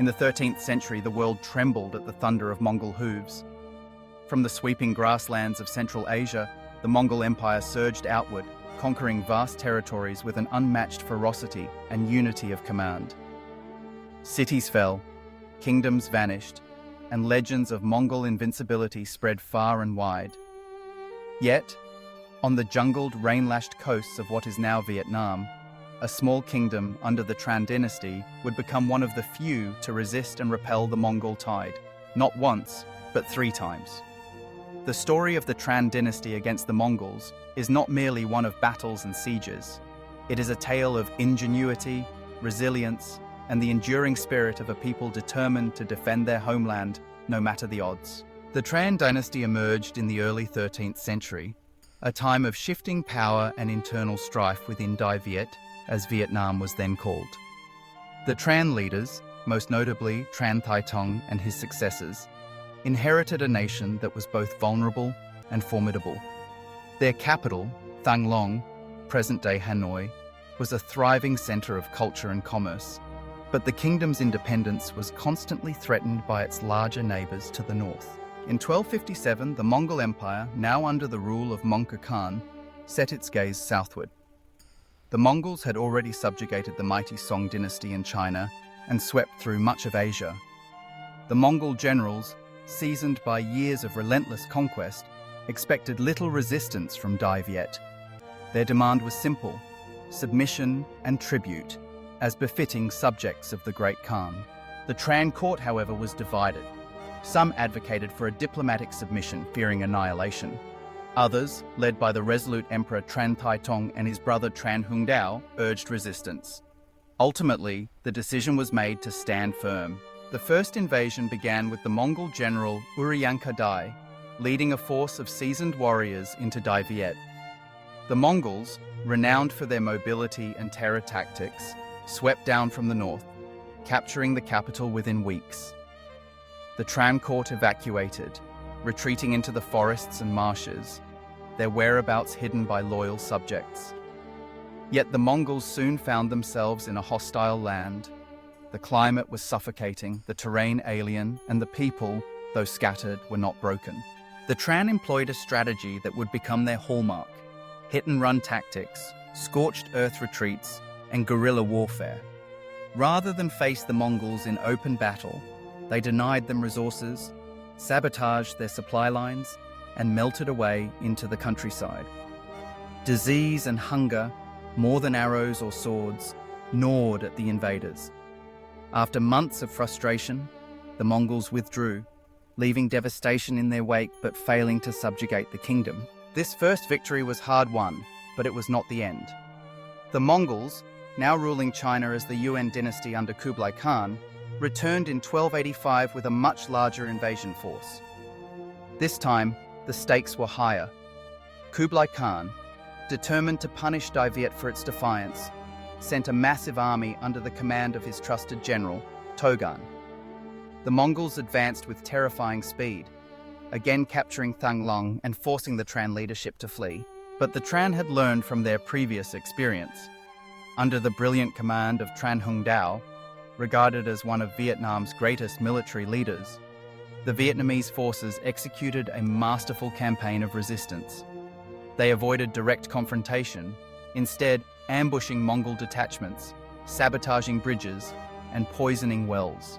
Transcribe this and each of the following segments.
In the 13th century, the world trembled at the thunder of Mongol hooves. From the sweeping grasslands of Central Asia, the Mongol Empire surged outward, conquering vast territories with an unmatched ferocity and unity of command. Cities fell, kingdoms vanished, and legends of Mongol invincibility spread far and wide. Yet, on the jungled, rain-lashed coasts of what is now Vietnam, a small kingdom under the Tran Dynasty would become one of the few to resist and repel the Mongol tide, not once, but 3 times. The story of the Tran Dynasty against the Mongols is not merely one of battles and sieges. It is a tale of ingenuity, resilience, and the enduring spirit of a people determined to defend their homeland no matter the odds. The Tran Dynasty emerged in the early 13th century, a time of shifting power and internal strife within Dai Viet, as Vietnam was then called. The Tran leaders, most notably Tran Thai Tong and his successors, inherited a nation that was both vulnerable and formidable. Their capital, Thang Long, present-day Hanoi, was a thriving center of culture and commerce, but the kingdom's independence was constantly threatened by its larger neighbors to the north. In 1257, the Mongol Empire, now under the rule of Mongke Khan, set its gaze southward. The Mongols had already subjugated the mighty Song dynasty in China and swept through much of Asia. The Mongol generals, seasoned by years of relentless conquest, expected little resistance from Dai Viet. Their demand was simple: submission and tribute, as befitting subjects of the Great Khan. The Tran court, however, was divided. Some advocated for a diplomatic submission, fearing annihilation. Others, led by the resolute Emperor Tran Thai Tong and his brother Tran Hung Dao, urged resistance. Ultimately, the decision was made to stand firm. The first invasion began with the Mongol general Uriyangka Dai, leading a force of seasoned warriors into Dai Viet. The Mongols, renowned for their mobility and terror tactics, swept down from the north, capturing the capital within weeks. The Tran court evacuated, retreating into the forests and marshes, their whereabouts hidden by loyal subjects. Yet the Mongols soon found themselves in a hostile land. The climate was suffocating, the terrain alien, and the people, though scattered, were not broken. The Tran employed a strategy that would become their hallmark: hit-and-run tactics, scorched earth retreats, and guerrilla warfare. Rather than face the Mongols in open battle, they denied them resources, sabotaged their supply lines, and melted away into the countryside. Disease and hunger, more than arrows or swords, gnawed at the invaders. After months of frustration, the Mongols withdrew, leaving devastation in their wake but failing to subjugate the kingdom. This first victory was hard won, but it was not the end. The Mongols, now ruling China as the Yuan dynasty under Kublai Khan, returned in 1285 with a much larger invasion force. This time, the stakes were higher. Kublai Khan, determined to punish Dai Viet for its defiance, sent a massive army under the command of his trusted general, Togan. The Mongols advanced with terrifying speed, again capturing Thang Long and forcing the Tran leadership to flee. But the Tran had learned from their previous experience. Under the brilliant command of Tran Hung Dao, regarded as one of Vietnam's greatest military leaders, the Vietnamese forces executed a masterful campaign of resistance. They avoided direct confrontation, instead ambushing Mongol detachments, sabotaging bridges, and poisoning wells.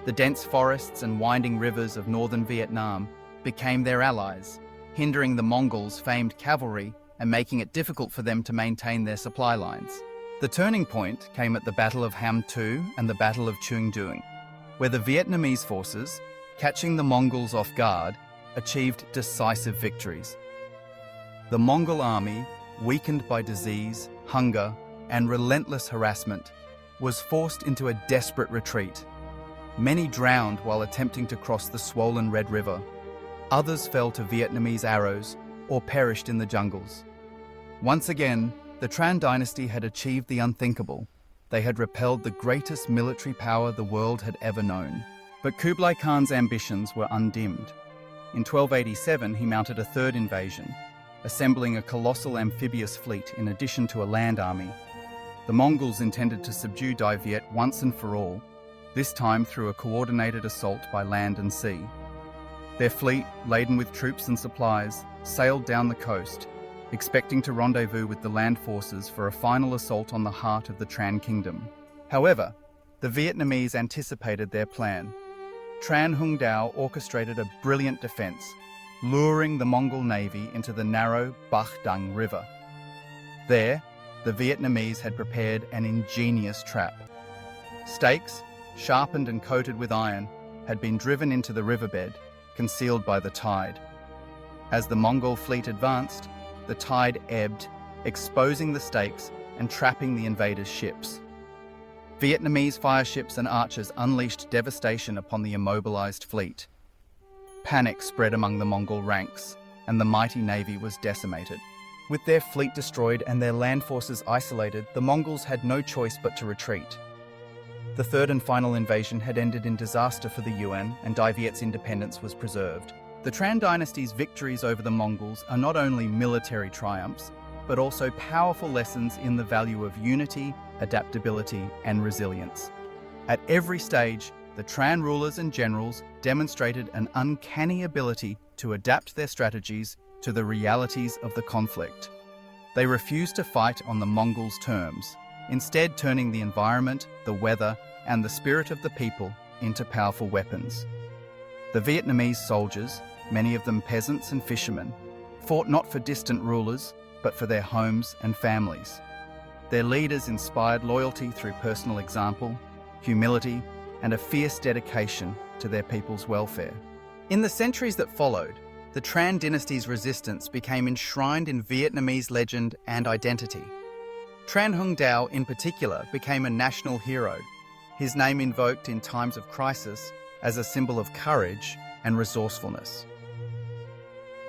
The dense forests and winding rivers of northern Vietnam became their allies, hindering the Mongols' famed cavalry and making it difficult for them to maintain their supply lines. The turning point came at the Battle of Ham Tu and the Battle of Trung Duong, where the Vietnamese forces, catching the Mongols off guard, achieved decisive victories. The Mongol army, weakened by disease, hunger, and relentless harassment, was forced into a desperate retreat. Many drowned while attempting to cross the swollen Red River. Others fell to Vietnamese arrows or perished in the jungles. Once again, the Tran Dynasty had achieved the unthinkable. They had repelled the greatest military power the world had ever known. But Kublai Khan's ambitions were undimmed. In 1287, he mounted a third invasion, assembling a colossal amphibious fleet in addition to a land army. The Mongols intended to subdue Dai Viet once and for all, this time through a coordinated assault by land and sea. Their fleet, laden with troops and supplies, sailed down the coast, expecting to rendezvous with the land forces for a final assault on the heart of the Tran kingdom. However, the Vietnamese anticipated their plan. Tran Hung Dao orchestrated a brilliant defense, luring the Mongol navy into the narrow Bac Dang River. There, the Vietnamese had prepared an ingenious trap. Stakes, sharpened and coated with iron, had been driven into the riverbed, concealed by the tide. As the Mongol fleet advanced, the tide ebbed, exposing the stakes and trapping the invaders' ships. Vietnamese fireships and archers unleashed devastation upon the immobilized fleet. Panic spread among the Mongol ranks, and the mighty navy was decimated. With their fleet destroyed and their land forces isolated, the Mongols had no choice but to retreat. The third and final invasion had ended in disaster for the Yuan, and Dai Viet's independence was preserved. The Tran Dynasty's victories over the Mongols are not only military triumphs, but also powerful lessons in the value of unity, adaptability, and resilience. At every stage, the Tran rulers and generals demonstrated an uncanny ability to adapt their strategies to the realities of the conflict. They refused to fight on the Mongols' terms, instead turning the environment, the weather, and the spirit of the people into powerful weapons. The Vietnamese soldiers, many of them peasants and fishermen, fought not for distant rulers, but for their homes and families. Their leaders inspired loyalty through personal example, humility, and a fierce dedication to their people's welfare. In the centuries that followed, the Tran Dynasty's resistance became enshrined in Vietnamese legend and identity. Tran Hung Dao, in particular, became a national hero, his name invoked in times of crisis as a symbol of courage and resourcefulness.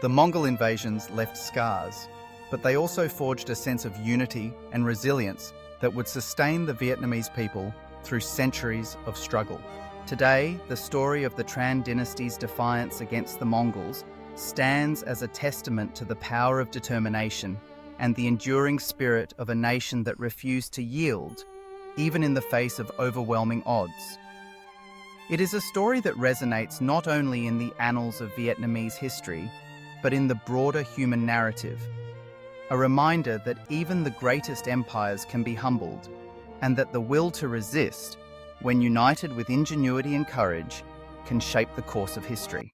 The Mongol invasions left scars, but they also forged a sense of unity and resilience that would sustain the Vietnamese people through centuries of struggle. Today, the story of the Tran Dynasty's defiance against the Mongols stands as a testament to the power of determination and the enduring spirit of a nation that refused to yield, even in the face of overwhelming odds. It is a story that resonates not only in the annals of Vietnamese history, but in the broader human narrative. A reminder that even the greatest empires can be humbled, and that the will to resist, when united with ingenuity and courage, can shape the course of history.